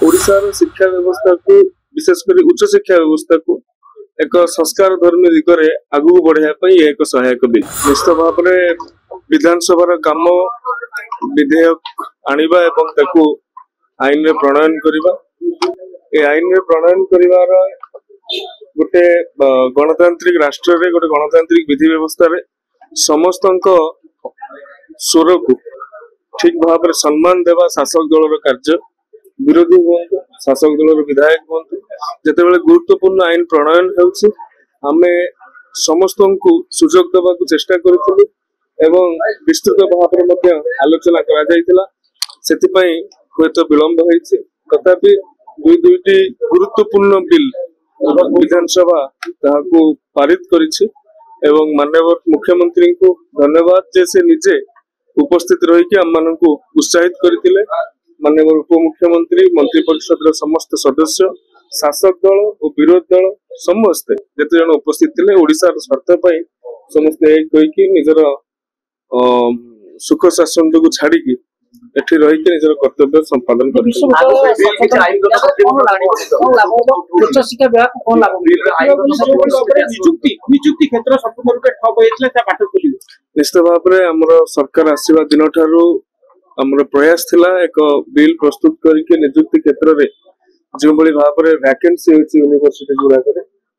ओडिशार शिक्षा व्यवस्था को विशेषकर उच्च शिक्षा व्यवस्था को एक संस्कार धर्मी दिगरे आगू बढ़ाई एक सहायक बिल निश्चित भाव में विधानसभा काम विधेयक आनिबा एवं ताकू आईन रे प्रणयन करिबा ए आईन रे प्रणयन करिवार गोटे गणतांत्रिक राष्ट्र रे गोटे गणतांत्रिक विधि व्यवस्था रे समस्त स्वर को ठीक भाव में सम्मान देवा शासक दल कार्य विरोधी हूँ शासक दल विधायक हूँ जिते बड़े गुरुत्वपूर्ण आईन प्रणयन होमे समस्त को सुजोग देवा चेष्टा करूँ एवं विस्तृत भाव में आलोचना करा हुए तो विलंब होती तथापि दुईटी गुरुत्वपूर्ण बिल विधानसभा पारित करिछि एवं माननीय मुख्यमंत्री को धन्यवाद जे से निजे उपस्थित रही आम मान उत्साहित करते माननीय उप मुख्यमंत्री मंत्रिपरिषद समस्त सदस्य शासक दल और विरोध दल समस्ते जिते जन उपस्थित थे ओडिशार स्वार्थ समस्ते एक निजर सुख शासन को छाड़ी एठी रही के निजर कर्तव्य संपादन निश्चित भाव में आमर सरकार आसवा दिन ठारू आमर प्रयास थिला एक बिल प्रस्तुत करके नियुक्ति क्षेत्र में जो भाई भाव में वैकेंसी यूनिवर्सिटी गुड़ाक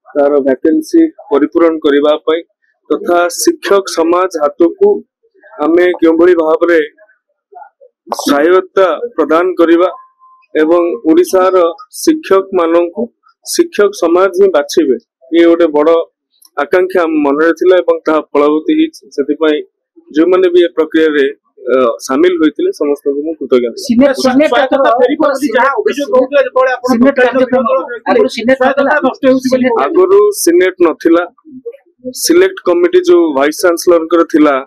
तार वैकेंसी परिपूरण करने तथा शिक्षक समाज हाथ को आम क्यों भाव में सहायता प्रदान करवा एवं ओडिशार शिक्षक मानन को शिक्षक समाज ही बाछिबे ये गोटे बड़ आकांक्षा मन में फलवती जो मैंने भी प्रक्रिया रे सामिल होते समस्त को आगु सिनेट नथिला सिलेक्ट कमिटी जो वाइस चांसलर थिला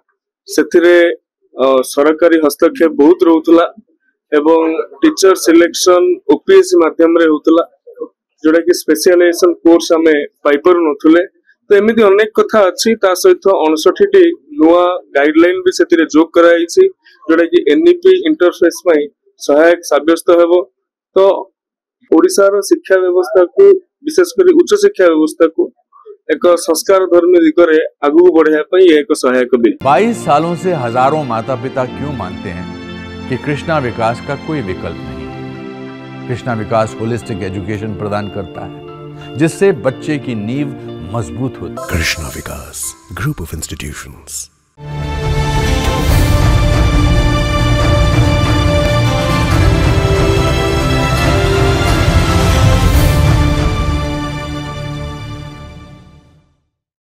सेथिरे सरकारी हस्तक्षेप बहुत रोला एवं टीचर सिलेक्शन ओपीएससी माध्यम रे होतला जोड़ा कि स्पेशलाइजेशन कोर्स आमे पाई पारु नथुले तो एमिति अनेक कथा अछि ता सहित 59 नुआ गाइडलाइन भी सेतिरे जोग कराइछि जोड़ा कि एनईपी इंटरफेस में सहायक साब्यस्त हेबो तो ओडिशार शिक्षा व्यवस्था को विशेषकर उच्च शिक्षा व्यवस्था को एक संस्कार धर्मी दिगरे आगू बढ़ाई एक सहायक बिल 22 सालों से हजारों माता पिता क्यों मानते हैं कि कृष्णा विकास का कोई विकल्प नहीं। कृष्णा विकास होलिस्टिक एजुकेशन प्रदान करता है जिससे बच्चे की नींव मजबूत होती है। कृष्णा विकास ग्रुप ऑफ इंस्टीट्यूशंस।